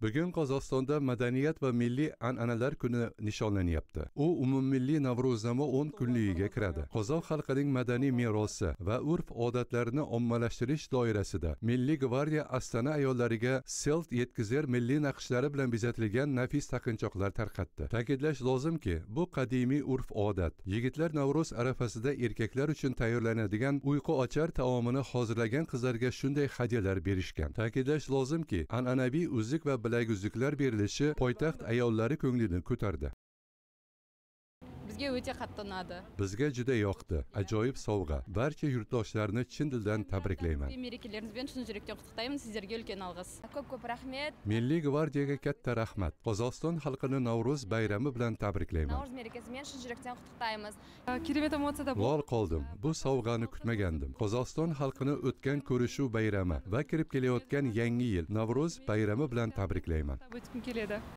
Bugun Qozog'istonda madaniyat va milliy an'analar kuni nishonlanyapti. U umummilliy Navro'znoma 10 kunligiga kiradi. Qozoq xalqining madaniy merosi va urf-odatlarini ommalashtirish doirasida Milliy gvardiya Astana ayollariga Selt yetkazar milliy naqshlari bilan bezatilgan nafis taqinchoqlar tarqatdi. Ta'kidlash lozimki, bu qadimiy urf-odat. Yigitlar Navro'z arafasida erkaklar uchun tayyorlanadigan uyqu ochar taomini hozirlagan qizlarga shunday hadyalar berishgan. Ta'kidlash lozimki, an'anaviy uzuk va bilaguzuklar berilishi poytaxt ayollari ko'nglini ko'tardi. Bizga o'ta qattiq unadi. Bizga juda yoqdi. Ajoyib sovg'a. Barcha yurtdoshlarni chin dildan tabriklayman. Merekalarimiz bilan chin yurakdan qutlaqlayman. Sizlarga ulkan olg'is. Ko'p rahmat. Milliy gvardiyaga katta rahmat. Qozog'iston xalqini Navro'z bayrami bilan tabriklayman. Navro'z merakasi bilan chin yurakdan qutlaqlaymiz. Kerak emotsiyada lol qoldim. Bu sovg'ani kutmagandim. Qozog'iston xalqini o'tgan ko'rishuv bayrami va kirib kelayotgan yangi yil Navro'z bayrami bilan tabriklayman. O'tib keladi.